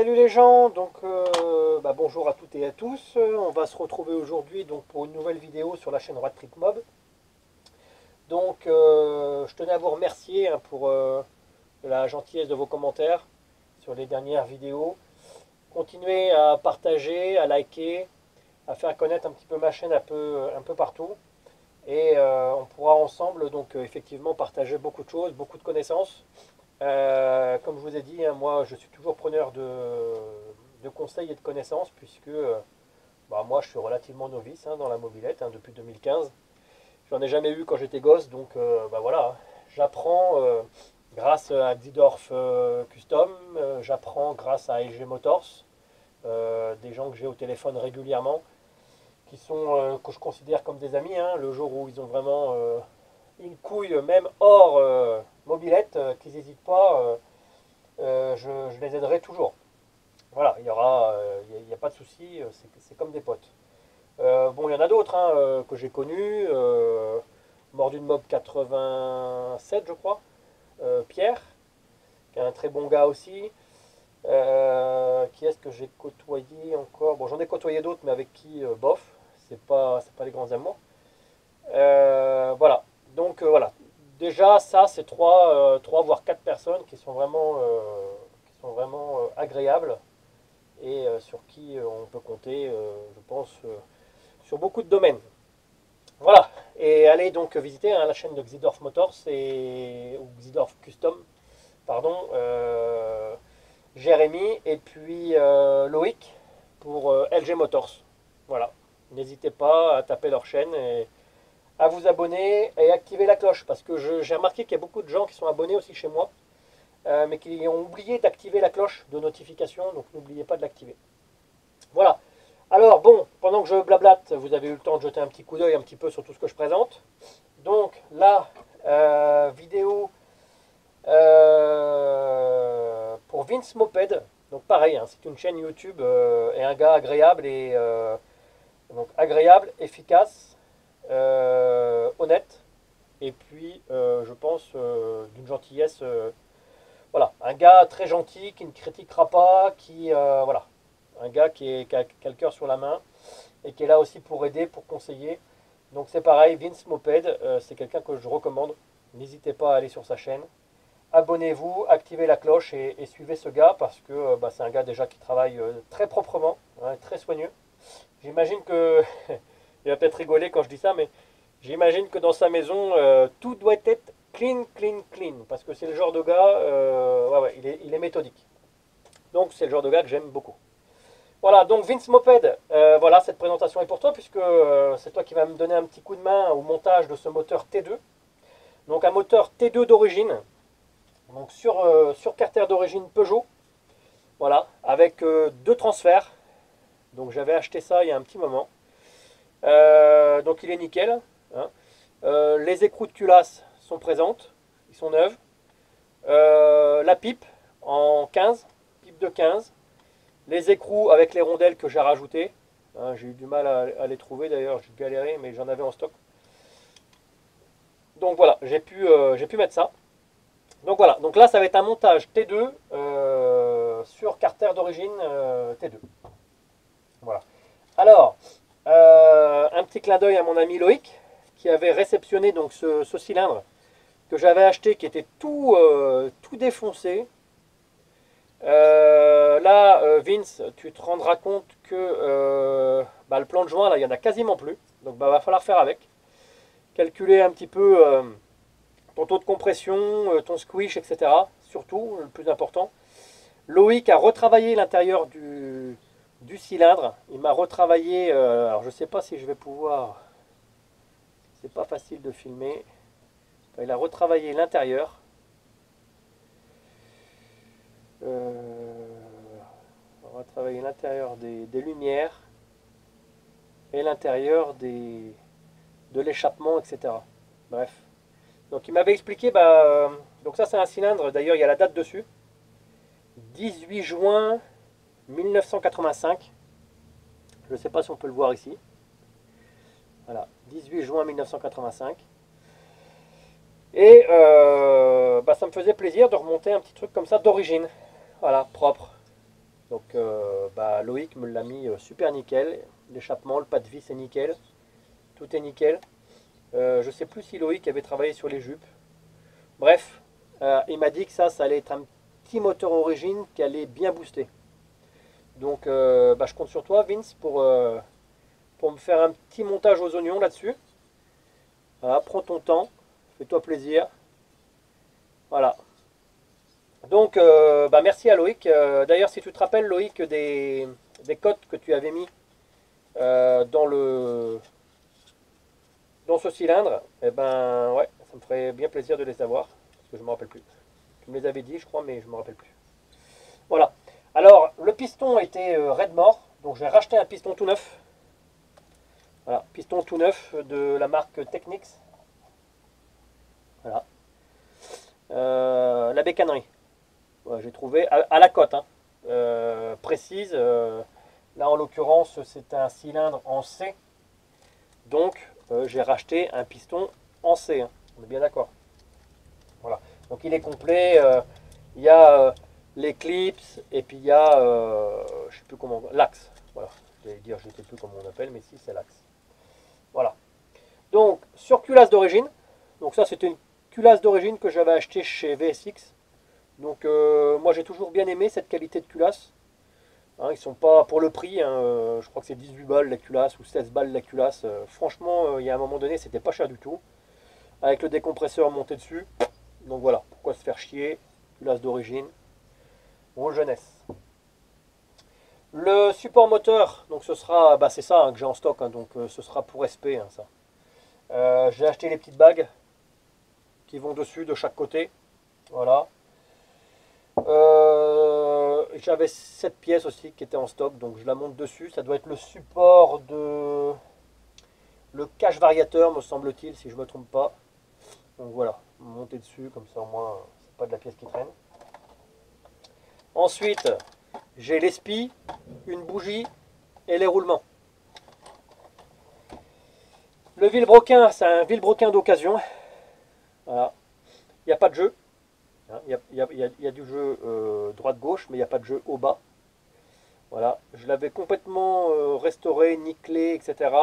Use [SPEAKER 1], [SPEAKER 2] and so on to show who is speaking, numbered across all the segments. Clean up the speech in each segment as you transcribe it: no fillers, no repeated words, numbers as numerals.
[SPEAKER 1] Salut les gens, donc bonjour à toutes et à tous. On va se retrouver aujourd'hui donc pour une nouvelle vidéo sur la chaîne Road Trip Mob. Donc je tenais à vous remercier pour la gentillesse de vos commentaires sur les dernières vidéos. Continuez à partager, à liker, à faire connaître un petit peu ma chaîne un peu partout. Et on pourra ensemble donc effectivement partager beaucoup de choses, beaucoup de connaissances. Comme je vous ai dit, hein, moi je suis toujours preneur de conseils et de connaissances puisque moi je suis relativement novice dans la mobilette depuis 2015. J'en ai jamais eu quand j'étais gosse, donc voilà, hein. J'apprends grâce à Xidorf Custom, j'apprends grâce à LG Motors, des gens que j'ai au téléphone régulièrement, qui sont que je considère comme des amis, hein, le jour où ils ont vraiment une couille, même hors mobilette, qu'ils n'hésitent pas, je les aiderai toujours. Voilà, il y a pas de souci, c'est comme des potes. Bon, il y en a d'autres que j'ai connus, mort d'une mob 87, je crois, Pierre, qui est un très bon gars aussi. Qui est-ce que j'ai côtoyé encore? Bon, j'en ai côtoyé d'autres, mais avec qui, bof, c'est pas les grands amours. Voilà, donc voilà. Déjà, ça, c'est trois voire quatre personnes qui sont vraiment agréables et sur qui on peut compter, je pense, sur beaucoup de domaines. Voilà, et allez donc visiter la chaîne de Xidorf Motors ou Xidorf Custom, pardon, Jérémy et puis Loïc pour LG Motors. Voilà, n'hésitez pas à taper leur chaîne et à vous abonner et activer la cloche parce que j'ai remarqué qu'il y a beaucoup de gens qui sont abonnés aussi chez moi, mais qui ont oublié d'activer la cloche de notification, donc n'oubliez pas de l'activer. Voilà. Alors bon, pendant que je blablate, vous avez eu le temps de jeter un petit coup d'œil un petit peu sur tout ce que je présente. Donc là, vidéo pour Vince Moped. Donc pareil, hein, c'est une chaîne YouTube et un gars agréable donc agréable, efficace, honnête et puis je pense d'une gentillesse. Voilà, un gars très gentil qui ne critiquera pas, voilà, un gars qui a le cœur sur la main et qui est là aussi pour aider, pour conseiller. Donc c'est pareil, Vince Moped, c'est quelqu'un que je recommande. N'hésitez pas à aller sur sa chaîne. Abonnez-vous, activez la cloche et suivez ce gars parce que c'est un gars déjà qui travaille très proprement, hein, très soigneux. J'imagine que, il va peut-être rigoler quand je dis ça, mais j'imagine que dans sa maison, tout doit être clean, clean, clean. Parce que c'est le genre de gars, ouais, il est méthodique. Donc c'est le genre de gars que j'aime beaucoup. Voilà, donc Vince Moped, voilà, cette présentation est pour toi, puisque c'est toi qui vas me donner un petit coup de main au montage de ce moteur T2. Donc un moteur T2 d'origine, donc sur carter d'origine Peugeot, voilà, avec deux transferts. Donc j'avais acheté ça il y a un petit moment. Donc il est nickel, hein. Les écrous de culasse sont présentes, ils sont neuves. La pipe en 15, pipe de 15. Les écrous avec les rondelles que j'ai rajoutées. Hein, j'ai eu du mal à les trouver d'ailleurs, j'ai galéré, mais j'en avais en stock. Donc voilà, j'ai pu mettre ça. Donc voilà, donc là ça va être un montage T2 sur carter d'origine T2. Voilà. Alors, un petit clin d'œil à mon ami Loïc qui avait réceptionné donc ce cylindre que j'avais acheté qui était tout défoncé. Là, Vince, tu te rendras compte que le plan de joint, là, il n'y en a quasiment plus. Donc, va falloir faire avec. Calculer un petit peu ton taux de compression, ton squish, etc. Surtout, le plus important. Loïc a retravaillé l'intérieur du cylindre. Il m'a retravaillé. Alors, je ne sais pas si je vais pouvoir. C'est pas facile de filmer. Il a retravaillé l'intérieur. On va travailler l'intérieur des lumières et l'intérieur de l'échappement, etc. Bref. Donc il m'avait expliqué, donc ça c'est un cylindre, d'ailleurs il y a la date dessus. 18 juin 1985. Je ne sais pas si on peut le voir ici. Voilà, 18 juin 1985. Et ça me faisait plaisir de remonter un petit truc comme ça d'origine. Voilà, propre. Donc bah, Loïc me l'a mis super nickel. L'échappement, le pas de vis est nickel. Tout est nickel. Je sais plus si Loïc avait travaillé sur les jupes. Bref, il m'a dit que ça allait être un petit moteur origine qui allait bien booster. Donc bah, je compte sur toi Vince pour me faire un petit montage aux oignons là-dessus. Voilà, prends ton temps, fais-toi plaisir. Voilà. Donc bah, merci à Loïc. D'ailleurs si tu te rappelles Loïc des cotes que tu avais mis dans dans ce cylindre, eh ben ouais, ça me ferait bien plaisir de les avoir. Parce que je ne me rappelle plus. Tu me les avais dit je crois mais je ne me rappelle plus. Voilà. Alors le piston était raide mort. Donc j'ai racheté un piston tout neuf. Voilà, piston tout neuf de la marque Technics. Voilà. La bécannerie. Ouais, j'ai trouvé à la cote, hein. Précise. Là en l'occurrence c'est un cylindre en C. Donc j'ai racheté un piston en C, hein. On est bien d'accord. Voilà. Donc il est complet. Il y a l'éclipse et puis il y a je sais plus comment l'axe. Voilà. Je vais dire je ne sais plus comment on appelle, mais si c'est l'axe. Voilà. Donc sur culasse d'origine. Donc ça c'était une culasse d'origine que j'avais acheté chez VSX. Donc moi j'ai toujours bien aimé cette qualité de culasse. Hein, ils sont pas pour le prix, hein, je crois que c'est 18 balles la culasse ou 16 balles la culasse. Franchement, il y a un moment donné, c'était pas cher du tout. Avec le décompresseur monté dessus. Donc voilà, pourquoi se faire chier. Culasse d'origine. Bon, jeunesse. Le support moteur, donc ce sera, bah c'est ça hein, que j'ai en stock, hein, donc ce sera pour SP, hein, ça. J'ai acheté les petites bagues qui vont dessus de chaque côté. Voilà. J'avais cette pièce aussi qui était en stock, donc je la monte dessus. Ça doit être le support de le cache variateur, me semble-t-il, si je ne me trompe pas. Donc voilà, monter dessus, comme ça au moins c'est pas de la pièce qui traîne. Ensuite, j'ai l'espi, une bougie et les roulements. Le vilebrequin, c'est un vilebrequin d'occasion. Voilà. Il n'y a pas de jeu. Il y a du jeu droite-gauche, mais il n'y a pas de jeu au bas. Voilà. Je l'avais complètement restauré, nickelé, etc.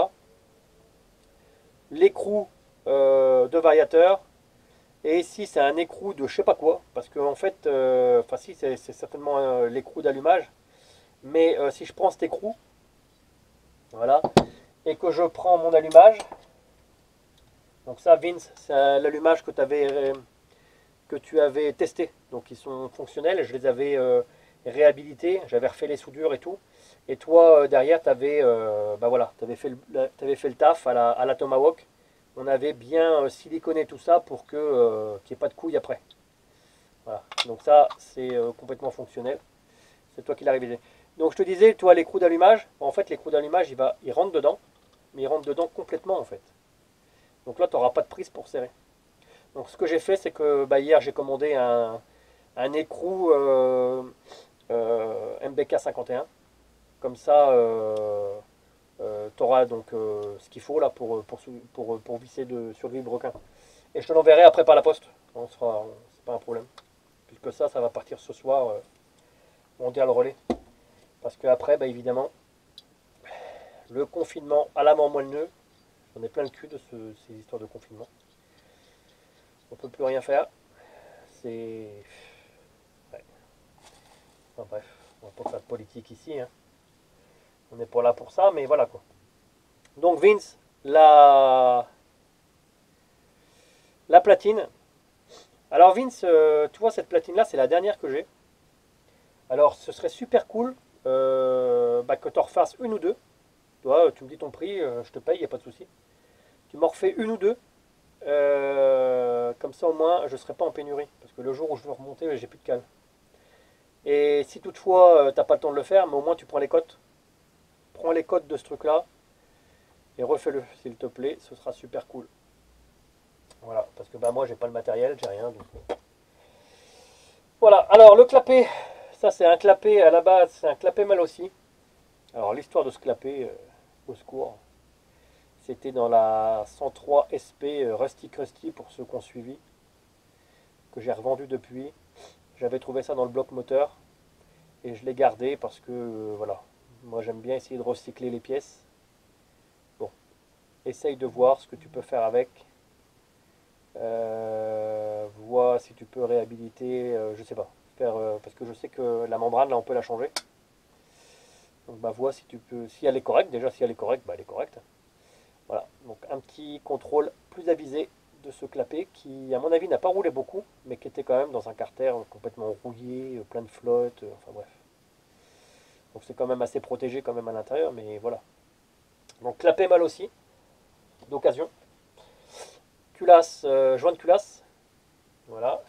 [SPEAKER 1] L'écrou de variateur. Et ici, c'est un écrou de je sais pas quoi. Parce que, en fait, enfin, si, c'est certainement l'écrou d'allumage. Mais si je prends cet écrou, voilà, et que je prends mon allumage, donc ça, Vince, c'est l'allumage que tu avais testé. Donc ils sont fonctionnels, je les avais réhabilités, j'avais refait les soudures et tout. Et toi, derrière, tu avais, bah voilà, t'avais fait le taf à la Tomahawk. On avait bien siliconé tout ça pour que qu'il n'y ait pas de couilles après. Voilà. Donc ça, c'est complètement fonctionnel. C'est toi qui l'as révisé. Donc je te disais, toi, l'écrou d'allumage, en fait, l'écrou d'allumage, il rentre dedans, mais il rentre dedans complètement, en fait. Donc là, tu n'auras pas de prise pour serrer. Donc ce que j'ai fait, c'est que bah, hier, j'ai commandé un écrou MBK 51. Comme ça, tu auras donc ce qu'il faut là pour visser sur le vilebrequin. Et je te l'enverrai après par la poste. C'est pas un problème. Puisque ça va partir ce soir. On dira le relais. Parce que après, bah, évidemment, le confinement à la mort moelle-nœud, j'en ai plein le cul de ces histoires de confinement. On peut plus rien faire. C'est. Ouais. Enfin, bref, on va pas faire de politique ici. Hein. On n'est pas là pour ça, mais voilà quoi. Donc Vince, la platine. Alors Vince, tu vois cette platine là, c'est la dernière que j'ai. Alors ce serait super cool bah, que tu en refasses une ou deux. Toi, tu me dis ton prix, je te paye, il n'y a pas de souci. Tu m'en refais une ou deux. Comme ça au moins je ne serai pas en pénurie. Parce que le jour où je veux remonter, j'ai plus de cale. Et si toutefois t'as pas le temps de le faire, mais au moins tu prends les cotes. Prends les cotes de ce truc là et refais-le s'il te plaît, ce sera super cool. Voilà, parce que bah moi j'ai pas le matériel, j'ai rien. Donc... Voilà, alors le clapet, ça c'est un clapet à la base, c'est un clapet mal aussi. Alors l'histoire de ce clapet, au secours, c'était dans la 103 SP Rusty Krusty pour ceux qui ont suivi, que j'ai revendu depuis. J'avais trouvé ça dans le bloc moteur. et je l'ai gardé parce que voilà, moi j'aime bien essayer de recycler les pièces. Bon, essaye de voir ce que tu peux faire avec. Vois si tu peux réhabiliter, je sais pas, faire, parce que je sais que la membrane là on peut la changer. Donc bah vois si tu peux, si elle est correcte, déjà si elle est correcte, bah elle est correcte. Voilà, donc un petit contrôle plus avisé de ce clapet qui à mon avis n'a pas roulé beaucoup, mais qui était quand même dans un carter complètement rouillé, plein de flotte, enfin bref. Donc c'est quand même assez protégé quand même à l'intérieur, mais voilà. Donc clapet mal aussi, d'occasion. Culasse, joint de culasse, voilà.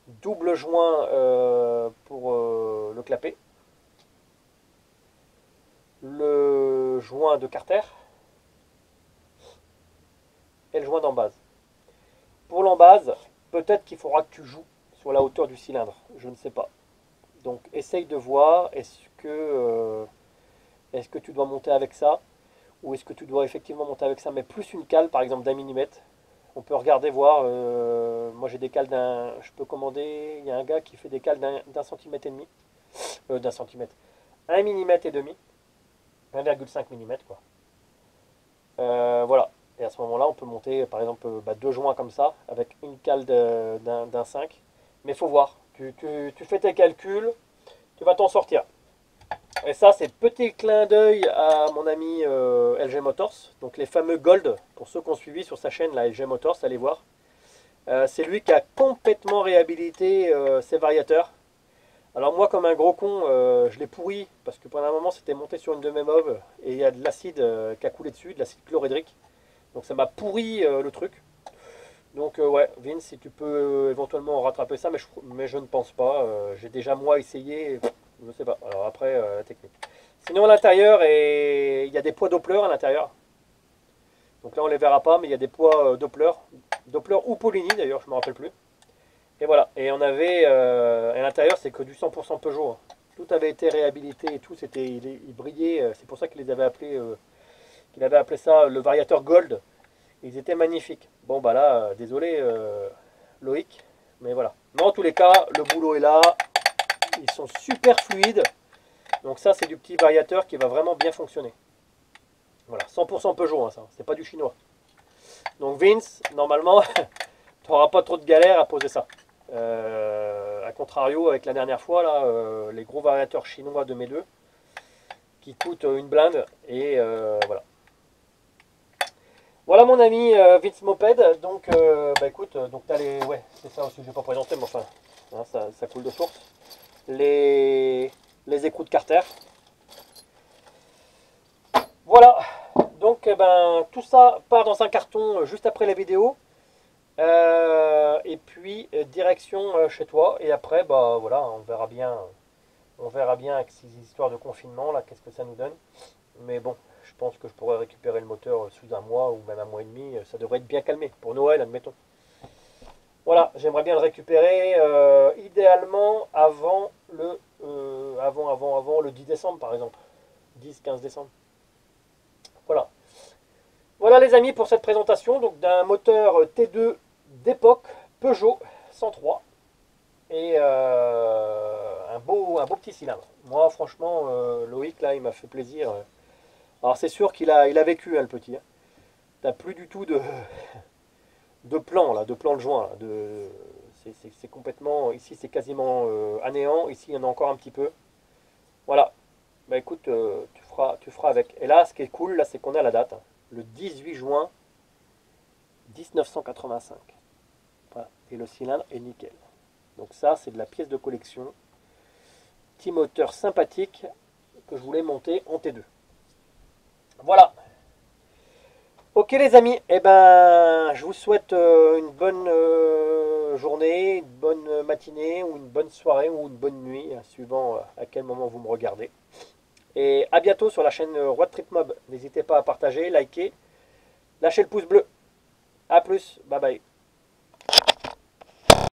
[SPEAKER 1] Double joint pour le clapet. Le joint de carter et le joint d'embase. Pour l'embase, peut-être qu'il faudra que tu joues sur la hauteur du cylindre, je ne sais pas. Donc essaye de voir, est-ce que tu dois monter avec ça, ou est-ce que tu dois effectivement monter avec ça, mais plus une cale par exemple d'1 mm. On peut regarder, voir, moi j'ai des cales je peux commander, il y a un gars qui fait des cales d'un centimètre et demi, d'un centimètre, 1,5 mm, 1,5 mm quoi. Voilà. Et à ce moment-là, on peut monter par exemple deux joints comme ça, avec une cale d'un 5. Mais il faut voir. Tu fais tes calculs, tu vas t'en sortir. Et ça, c'est petit clin d'œil à mon ami LG Motors. Donc les fameux Gold, pour ceux qui ont suivi sur sa chaîne, la LG Motors, allez voir. C'est lui qui a complètement réhabilité ses variateurs. Alors moi, comme un gros con, je l'ai pourri, parce que pendant un moment, c'était monté sur une de mes mobs, et il y a de l'acide qui a coulé dessus, de l'acide chlorhydrique. Donc ça m'a pourri le truc. Donc ouais, Vince, si tu peux éventuellement rattraper ça, mais je ne pense pas. J'ai déjà moi essayé, je ne sais pas. Alors après, la technique. Sinon à l'intérieur, il y a des poids Doppler à l'intérieur. Donc là on les verra pas, mais il y a des poids Doppler. Doppler ou Polini d'ailleurs, je ne me rappelle plus. Et voilà, et on avait, à l'intérieur c'est que du 100% Peugeot. Tout avait été réhabilité et tout, il brillait. C'est pour ça qu'il avait appelé ça le variateur Gold. Ils étaient magnifiques. Bon bah là, désolé Loïc, mais voilà. Mais en tous les cas, le boulot est là. Ils sont super fluides. Donc ça, c'est du petit variateur qui va vraiment bien fonctionner. Voilà, 100% Peugeot, hein, ça. C'est pas du chinois. Donc Vince, normalement, tu n'auras pas trop de galère à poser ça. A contrario, avec la dernière fois, là, les gros variateurs chinois de mes deux, qui coûtent une blinde. Et voilà. Voilà mon ami Vince Moped, donc bah écoute, donc t'as les. Ouais, c'est ça aussi que je vais pas présenter, mais enfin, hein, ça coule de source. Les écrous de Carter. Voilà, donc ben, tout ça part dans un carton juste après la vidéo. Et puis direction chez toi. Et après, bah voilà, on verra bien. On verra bien avec ces histoires de confinement là, qu'est-ce que ça nous donne. Mais bon, je pense que je pourrais récupérer le moteur sous un mois ou même un mois et demi. Ça devrait être bien calmé. Pour Noël, admettons. Voilà, j'aimerais bien le récupérer idéalement avant le 10 décembre par exemple. 10-15 décembre. Voilà. Voilà les amis pour cette présentation donc d'un moteur T2 d'époque Peugeot 103 et un beau petit cylindre. Moi franchement Loïc là il m'a fait plaisir. Alors c'est sûr il a vécu hein, le petit. Hein. T'as plus du tout de plan là, de plan de joint. Là, c'est complètement. Ici c'est quasiment à néant, ici il y en a encore un petit peu. Voilà. Bah écoute, tu feras avec. Et là ce qui est cool là c'est qu'on a la date. Hein. Le 18 juin 1985. Voilà. Et le cylindre est nickel. Donc ça c'est de la pièce de collection. Petit moteur sympathique que je voulais monter en T2. Voilà. Ok les amis, eh ben, je vous souhaite une bonne journée, une bonne matinée ou une bonne soirée ou une bonne nuit, hein, suivant à quel moment vous me regardez. Et à bientôt sur la chaîne Road Trip Mob. N'hésitez pas à partager, liker, lâcher le pouce bleu. A plus, bye bye.